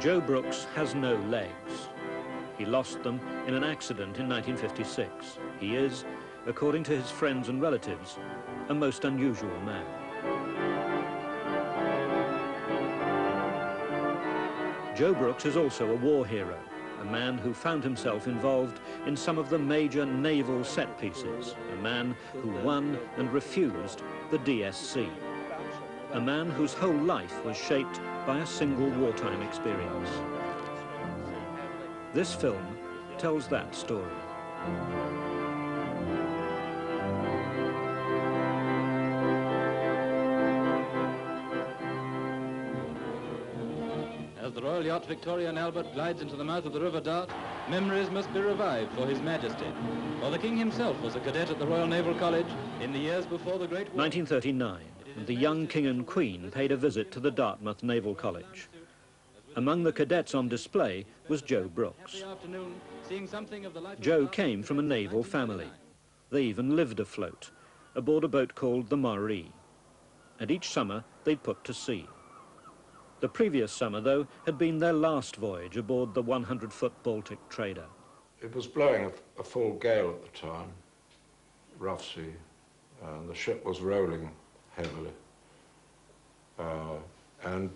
Joe Brooks has no legs. He lost them in an accident in 1956. He is, according to his friends and relatives, a most unusual man. Joe Brooks is also a war hero, a man who found himself involved in some of the major naval set pieces, a man who won and refused the DSC, a man whose whole life was shaped by a single wartime experience. This film tells that story. As the Royal Yacht Victoria and Albert glides into the mouth of the River Dart, memories must be revived for His Majesty. For the King himself was a cadet at the Royal Naval College in the years before the Great War. 1939, and the young King and Queen paid a visit to the Dartmouth Naval College. Among the cadets on display was Joe Brooks. Joe came from a naval family. They even lived afloat, aboard a boat called the Marie. And each summer they'd put to sea. The previous summer, though, had been their last voyage aboard the 100-foot Baltic trader. It was blowing a full gale at the time, rough sea, and the ship was rolling heavily. And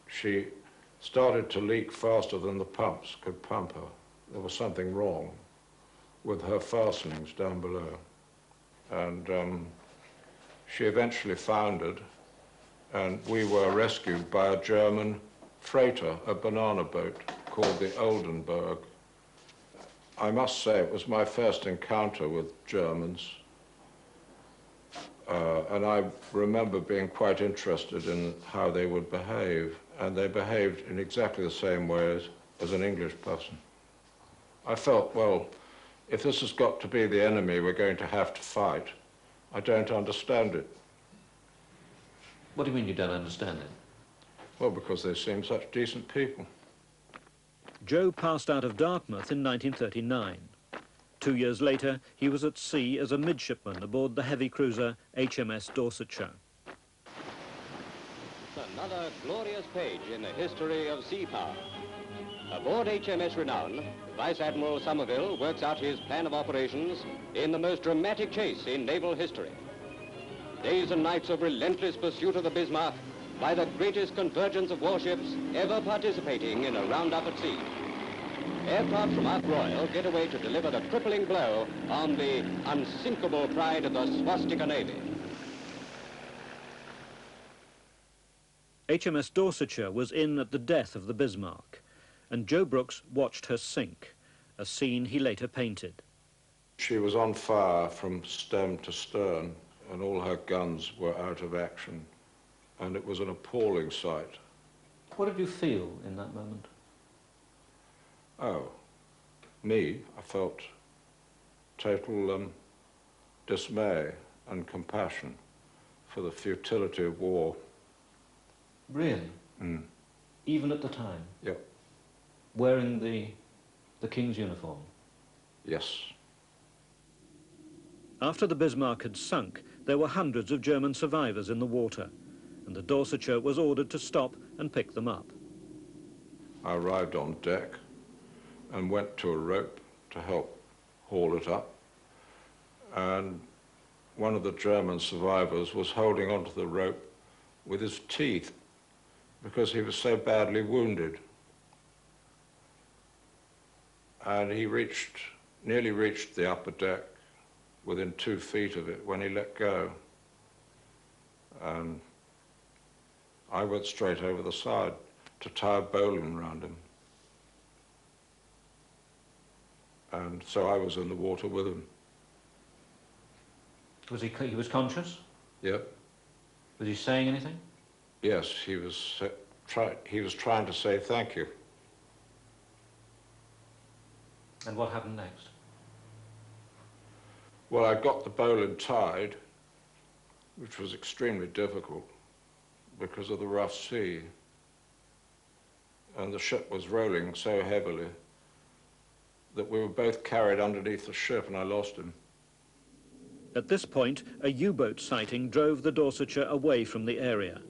she started to leak faster than the pumps could pump her. There was something wrong with her fastenings down below. And she eventually foundered, and we were rescued by a German freighter, a banana boat called the Oldenburg. I must say it was my first encounter with Germans, and I remember being quite interested in how they would behave, and they behaved in exactly the same way as an English person. I felt, well, if this has got to be the enemy we're going to have to fight, I don't understand it. What do you mean you don't understand it? Well, because they seem such decent people. Joe passed out of Dartmouth in 1939. 2 years later, he was at sea as a midshipman aboard the heavy cruiser HMS Dorsetshire. Another glorious page in the history of sea power. Aboard HMS Renown, Vice Admiral Somerville works out his plan of operations in the most dramatic chase in naval history. Days and nights of relentless pursuit of the Bismarck by the greatest convergence of warships ever participating in a roundup at sea. Aircraft from Ark Royal get away to deliver the crippling blow on the unsinkable pride of the swastika Navy. HMS Dorsetshire was in at the death of the Bismarck, and Joe Brooks watched her sink, a scene he later painted. She was on fire from stem to stern, and all her guns were out of action, and it was an appalling sight. What did you feel in that moment? Oh, me, I felt total dismay and compassion for the futility of war. Really? Mm. Even at the time? Yep. Wearing the King's uniform? Yes. After the Bismarck had sunk, there were hundreds of German survivors in the water, and the Dorsetshire was ordered to stop and pick them up. I arrived on deck and went to a rope to help haul it up, and one of the German survivors was holding onto the rope with his teeth because he was so badly wounded. And he nearly reached the upper deck within 2 feet of it when he let go. And I went straight over the side to tie a bowline around him. And so I was in the water with him. Was he conscious? Yep. Was he saying anything? Yes, he was trying to say thank you. And what happened next? Well, I got the bowline tied, which was extremely difficult because of the rough sea. And the ship was rolling so heavily that we were both carried underneath the ship, and I lost him. At this point, a U-boat sighting drove the Dorsetshire away from the area.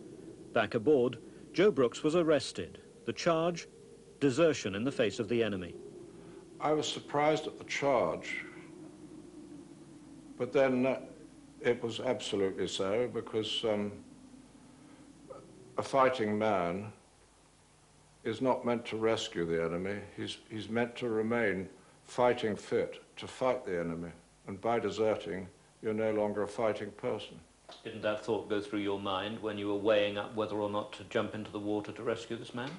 Back aboard, Joe Brooks was arrested, The charge? Desertion in the face of the enemy. I was surprised at the charge, but then it was absolutely so, because a fighting man is not meant to rescue the enemy. He's meant to remain fighting fit to fight the enemy. And by deserting, you're no longer a fighting person. Didn't that thought go through your mind when you were weighing up whether or not to jump into the water to rescue this man?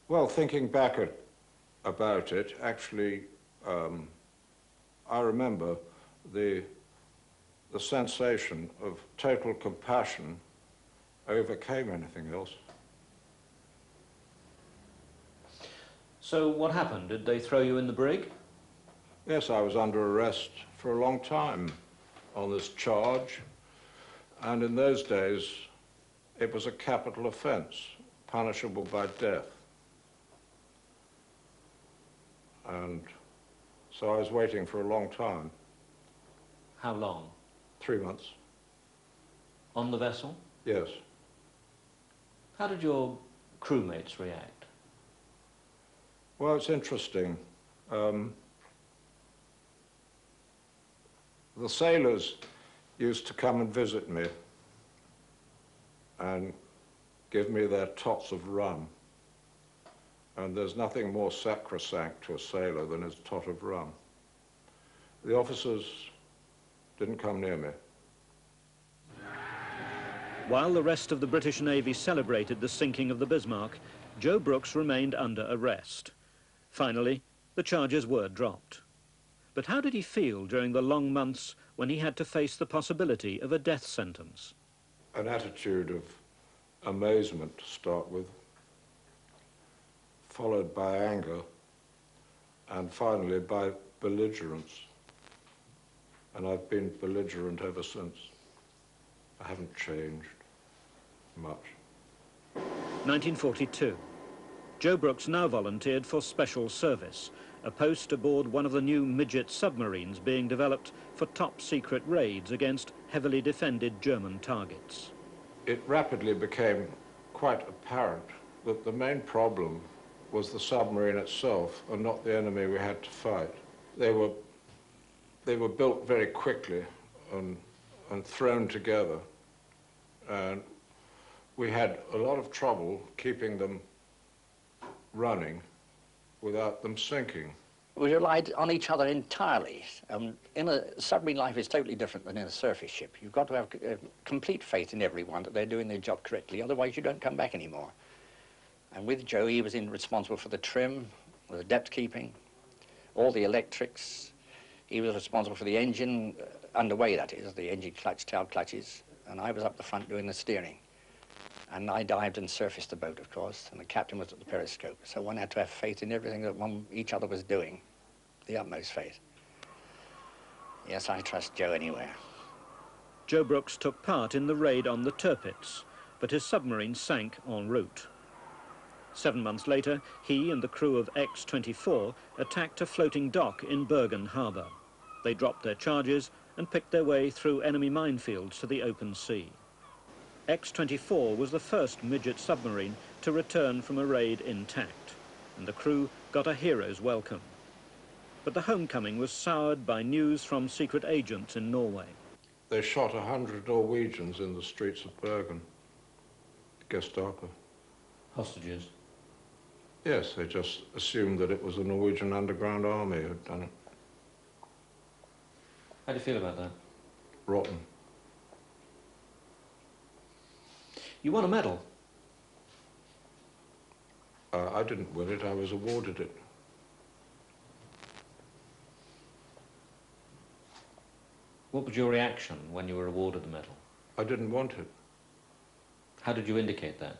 Well, thinking back about it, actually, I remember the sensation of total compassion overcame anything else. So what happened? Did they throw you in the brig? Yes, I was under arrest for a long time on this charge, and in those days it was a capital offence, punishable by death. And so I was waiting for a long time. How long? 3 months. On the vessel? Yes. How did your crewmates react? Well, it's interesting. The sailors used to come and visit me and give me their tots of rum. And there's nothing more sacrosanct to a sailor than his tot of rum. The officers didn't come near me. While the rest of the British Navy celebrated the sinking of the Bismarck, Joe Brooks remained under arrest. Finally, the charges were dropped. But how did he feel during the long months when he had to face the possibility of a death sentence? An attitude of amazement to start with, followed by anger, and finally by belligerence. And I've been belligerent ever since. I haven't changed much. 1942. Joe Brooks now volunteered for special service, a post aboard one of the new midget submarines being developed for top-secret raids against heavily defended German targets. It rapidly became quite apparent that the main problem was the submarine itself and not the enemy we had to fight. They were built very quickly and thrown together, and we had a lot of trouble keeping them running without them sinking. We relied on each other entirely. In a submarine life is totally different than in a surface ship. You've got to have complete faith in everyone that they're doing their job correctly, otherwise you don't come back anymore. And with Joe, he was responsible for the trim, the depth keeping, all the electrics. He was responsible for the engine, underway that is, the engine clutch, tail clutches, and I was up the front doing the steering. And I dived and surfaced the boat, of course, and the captain was at the periscope. So one had to have faith in everything that each other was doing, the utmost faith. Yes, I trust Joe anywhere. Joe Brooks took part in the raid on the Tirpitz, but his submarine sank en route. 7 months later, he and the crew of X-24 attacked a floating dock in Bergen Harbour. They dropped their charges and picked their way through enemy minefields to the open sea. X-24 was the first midget submarine to return from a raid intact, and the crew got a hero's welcome. But the homecoming was soured by news from secret agents in Norway. They shot 100 Norwegians in the streets of Bergen, Gestapo. Hostages? Yes, they just assumed that it was the Norwegian underground army who had done it. How do you feel about that? Rotten. You won a medal. I didn't win it, I was awarded it. What was your reaction when you were awarded the medal? I didn't want it. How did you indicate that?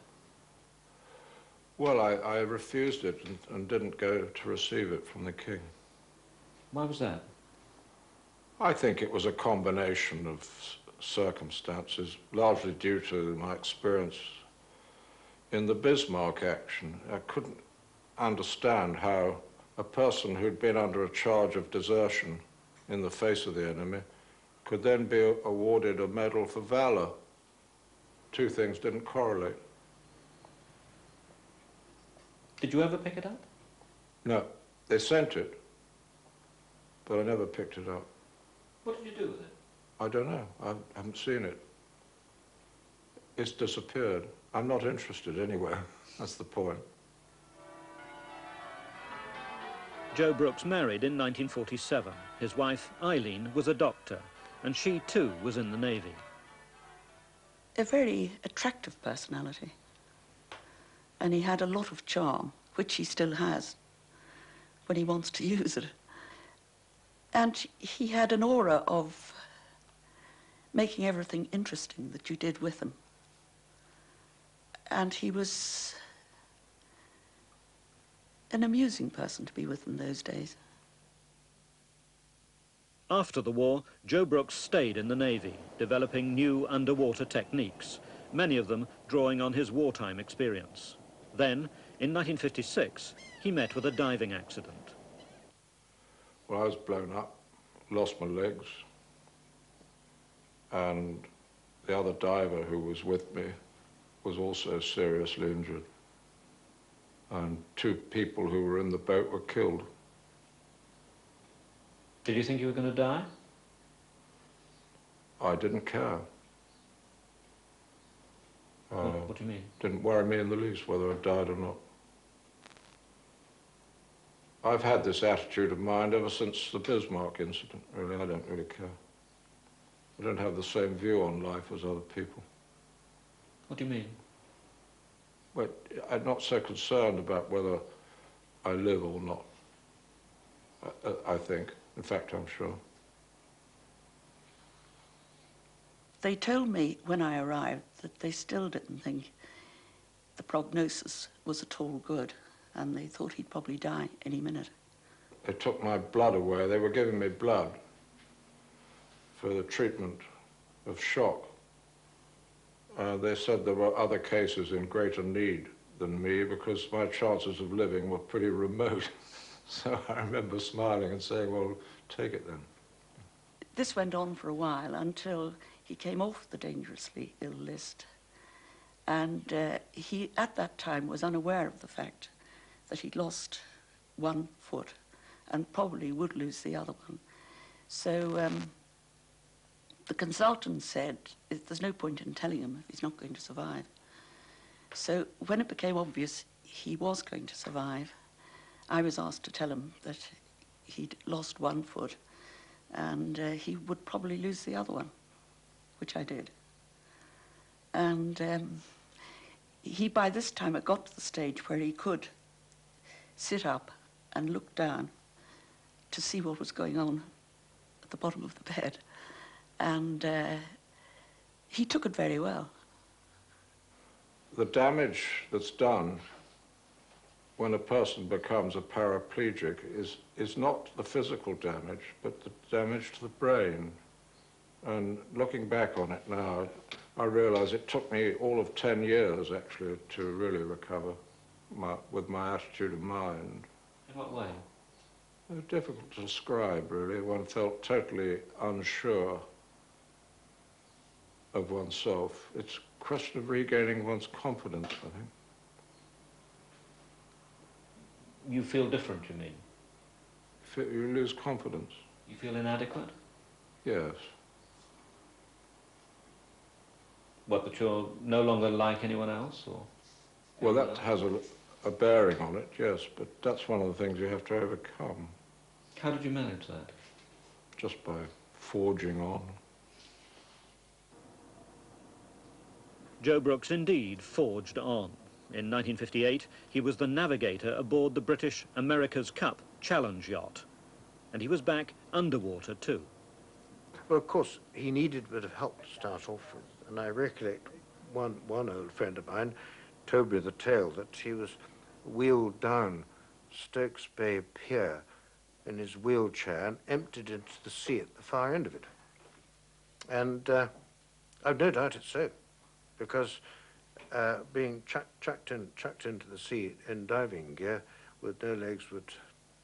Well, I refused it and didn't go to receive it from the king. Why was that? I think it was a combination of circumstances, largely due to my experience in the Bismarck action. I couldn't understand how a person who'd been under a charge of desertion in the face of the enemy could then be awarded a medal for valor. Two things didn't correlate. Did you ever pick it up? No, they sent it, but I never picked it up. What did you do with it? I don't know. I haven't seen it. It's disappeared. I'm not interested anywhere. That's the point. Joe Brooks married in 1947. His wife, Eileen, was a doctor, and she too was in the Navy. A very attractive personality. And he had a lot of charm, which he still has, when he wants to use it. And he had an aura of making everything interesting that you did with him. And he was an amusing person to be with in those days. After the war, Joe Brooks stayed in the Navy, developing new underwater techniques, many of them drawing on his wartime experience. Then, in 1956, he met with a diving accident. Well, I was blown up, lost my legs, and the other diver who was with me was also seriously injured. And 2 people who were in the boat were killed. Did you think you were going to die? I didn't care. What do you mean? Didn't worry me in the least whether I died or not. I've had this attitude of mind ever since the Bismarck incident, really. I don't really care. I don't have the same view on life as other people. What do you mean? Well, I'm not so concerned about whether I live or not, I think. In fact, I'm sure. They told me when I arrived that they still didn't think the prognosis was at all good, and they thought he'd probably die any minute. They took my blood away. They were giving me blood for the treatment of shock. They said there were other cases in greater need than me because my chances of living were pretty remote. So I remember smiling and saying, well, take it then. This went on for a while until he came off the dangerously ill list. And he, at that time, was unaware of the fact that he'd lost 1 foot and probably would lose the other one. So the consultant said, there's no point in telling him if he's not going to survive. So when it became obvious he was going to survive, I was asked to tell him that he'd lost 1 foot and he would probably lose the other one, which I did. And he, by this time, had got to the stage where he could sit up and look down to see what was going on at the bottom of the bed. And he took it very well. The damage that's done when a person becomes a paraplegic is not the physical damage, but the damage to the brain. And looking back on it now, I realize it took me all of 10 years, actually, to really recover with my attitude of mind. In what way? Difficult to describe, really. One felt totally unsure of oneself. It's a question of regaining one's confidence, I think. You feel different, you mean? You lose confidence. You feel inadequate? Yes. What, that you're no longer like anyone else, or? Well, that has a bearing on it, yes, but that's one of the things you have to overcome. How did you manage that? Just by forging on. Joe Brooks indeed forged on. In 1958, he was the navigator aboard the British America's Cup Challenge yacht. And he was back underwater too. Well, of course, he needed a bit of help to start off with. And I recollect one old friend of mine told me the tale that he was wheeled down Stokes Bay Pier in his wheelchair and emptied into the sea at the far end of it. And I've no doubt it's so, because being chucked into the sea in diving gear with no legs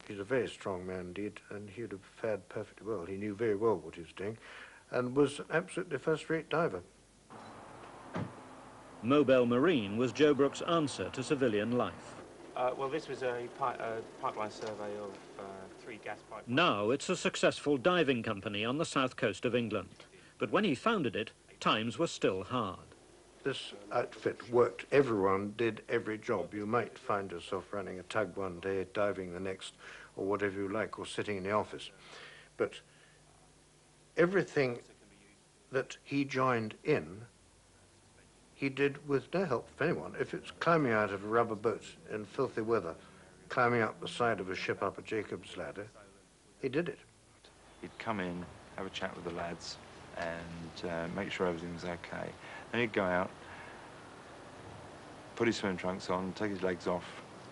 he's a very strong man indeed, and he would have fared perfectly well. He knew very well what he was doing and was an absolutely first-rate diver. Mobile Marine was Joe Brooks' answer to civilian life. Well, this was a pipeline survey of 3 gas pipelines. Now it's a successful diving company on the south coast of England. But when he founded it, times were still hard. This outfit worked. Everyone did every job. You might find yourself running a tug one day, diving the next, or whatever you like, or sitting in the office. But everything that he joined in, he did with no help from anyone. If it's climbing out of a rubber boat in filthy weather, climbing up the side of a ship up a Jacob's ladder, he did it. He'd come in, have a chat with the lads, and make sure everything was okay. Then he'd go out, put his swim trunks on, take his legs off,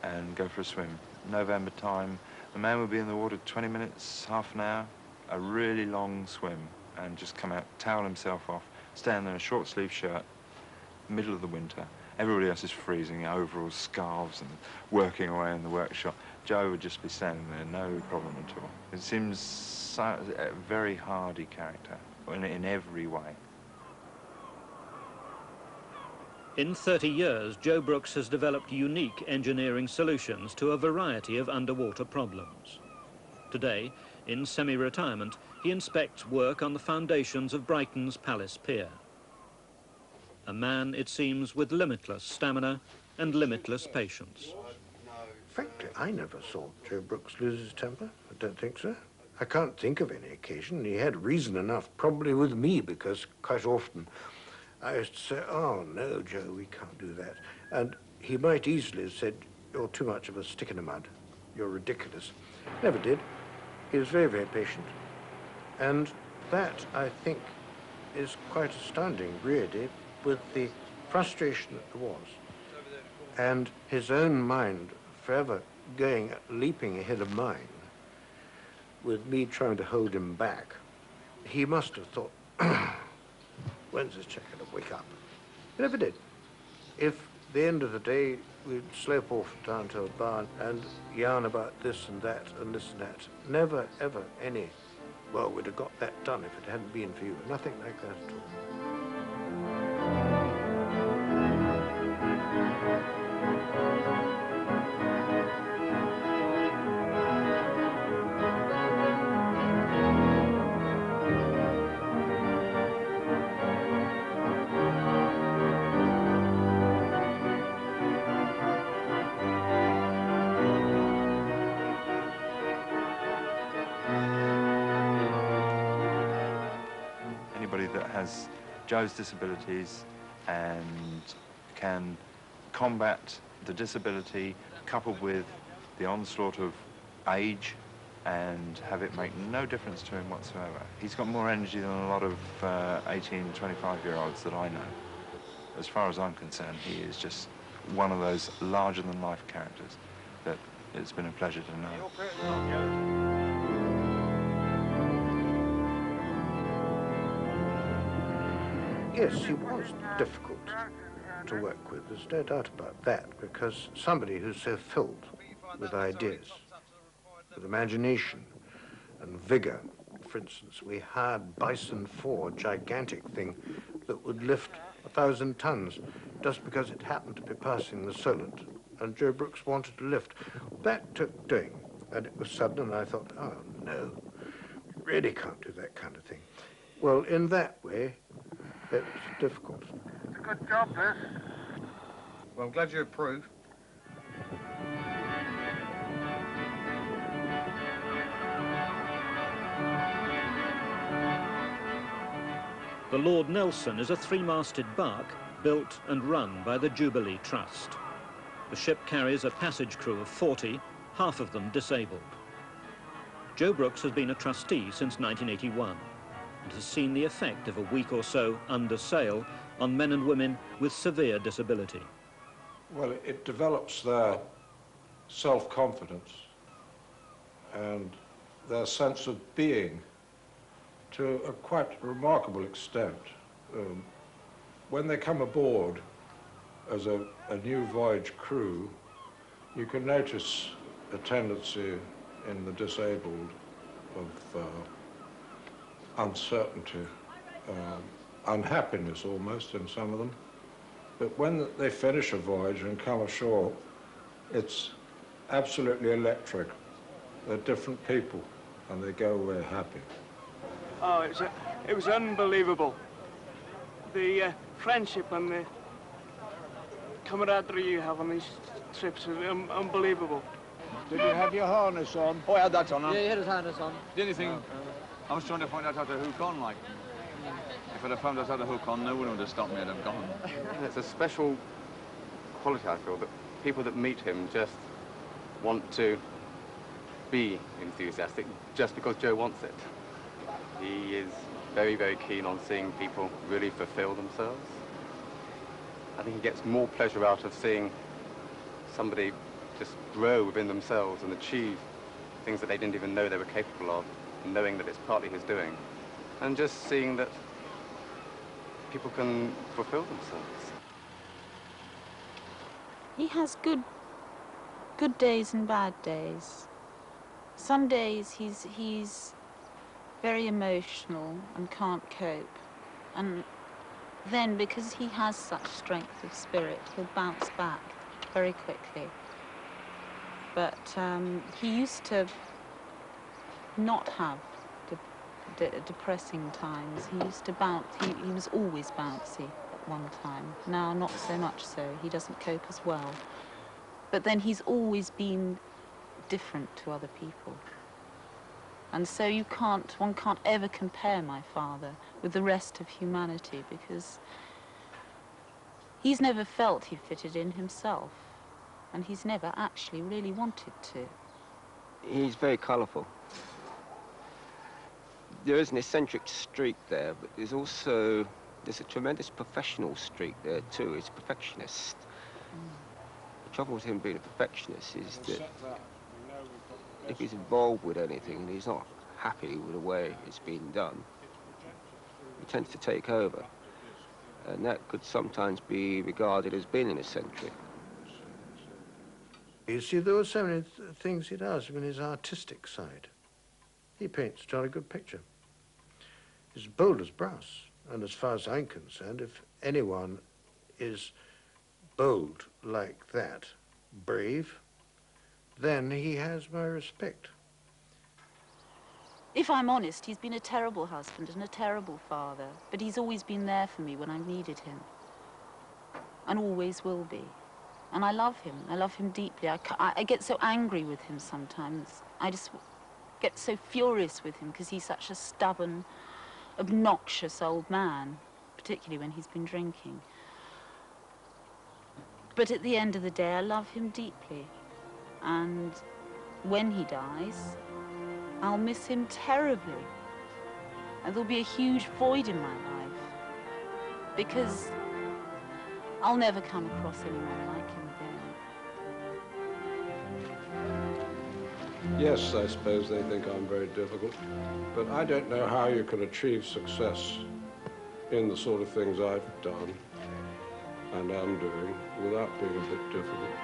and go for a swim. November time, the man would be in the water 20 minutes, half an hour, a really long swim, and just come out, towel himself off, stand there in a short sleeve shirt, middle of the winter. Everybody else is freezing, overalls, scarves, and working away in the workshop. Joe would just be standing there, no problem at all. It seems a very hardy character in every way. In 30 years, Joe Brooks has developed unique engineering solutions to a variety of underwater problems. Today, in semi-retirement, he inspects work on the foundations of Brighton's Palace Pier. A man, it seems, with limitless stamina and limitless patience. Frankly, I never saw Joe Brooks lose his temper. I don't think so. I can't think of any occasion. He had reason enough, probably with me, because quite often I used to say, "Oh, no, Joe, we can't do that." And he might easily have said, "You're too much of a stick in the mud. You're ridiculous." Never did. He was very, very patient. And that, I think, is quite astounding, really, with the frustration that there was. And his own mind forever leaping ahead of mine, with me trying to hold him back. He must have thought, when's this check going to wake up? He never did. If at the end of the day we'd slope off down to a barn and yarn about this and that and this and that, never ever any, well, we'd have got that done if it hadn't been for you. Nothing like that at all. Anybody that has Joe's disabilities and can combat the disability coupled with the onslaught of age and have it make no difference to him whatsoever. He's got more energy than a lot of 18, 25-year-olds that I know. As far as I'm concerned, he is just one of those larger-than-life characters that it's been a pleasure to know. Yes, he was difficult to work with. There's no doubt about that, because somebody who's so filled with ideas, with imagination and vigor. For instance, we hired Bison 4, a gigantic thing that would lift 1,000 tons just because it happened to be passing the Solent, and Joe Brooks wanted to lift. That took doing, and it was sudden, and I thought, oh, no, really can't do that kind of thing. Well, in that way, it was difficult. It's a good job, this. Well, I'm glad you approve. The Lord Nelson is a three-masted bark built and run by the Jubilee Trust. The ship carries a passage crew of 40, half of them disabled. Joe Brooks has been a trustee since 1981 and has seen the effect of a week or so under sail on men and women with severe disability. Well, it develops their self-confidence and their sense of being to a quite remarkable extent. When they come aboard as a new voyage crew, you can notice a tendency in the disabled of uncertainty, unhappiness almost in some of them. But when they finish a voyage and come ashore, It's absolutely electric. They're different people, and they go away happy. Oh, it was unbelievable. The friendship and the camaraderie you have on these trips is unbelievable. Did you have your harness on? Oh, I had that on. Yeah, he had his harness on. The only thing, I was trying to find out how to hook on, like. If I'd have found out how to hook on, no one would have stopped me and have gone. It's a special quality, I feel, that people that meet him just want to be enthusiastic just because Joe wants it. He is very, very keen on seeing people really fulfill themselves. I think he gets more pleasure out of seeing somebody just grow within themselves and achieve things that they didn't even know they were capable of, and knowing that it's partly his doing, and just seeing that people can fulfill themselves. He has good days and bad days. Some days he's very emotional and can't cope, and then because he has such strength of spirit, he'll bounce back very quickly. But he used to not have depressing times. He used to bounce. He was always bouncy at one time. Now, not so much so. He doesn't cope as well. But then he's always been different to other people. And so one can't ever compare my father with the rest of humanity, because he's never felt he fitted in himself, and he's never actually really wanted to. He's very colourful. There is an eccentric streak there, but there's a tremendous professional streak there too. He's a perfectionist. The trouble with him being a perfectionist is that if he's involved with anything and he's not happy with the way it's been done, he tends to take over. And that could sometimes be regarded as being an eccentric. You see, there are so many things he does. I mean, his artistic side. He paints a jolly good picture. He's bold as brass. And as far as I'm concerned, if anyone is bold like that, brave, then he has my respect. If I'm honest, he's been a terrible husband and a terrible father, but he's always been there for me when I've needed him, and always will be. And I love him deeply. I get so angry with him sometimes. I just get so furious with him because he's such a stubborn, obnoxious old man, particularly when he's been drinking. But at the end of the day, I love him deeply. And when he dies, I'll miss him terribly. And there'll be a huge void in my life, because I'll never come across anyone like him again. Yes, I suppose they think I'm very difficult, but I don't know how you can achieve success in the sort of things I've done and am doing without being a bit difficult.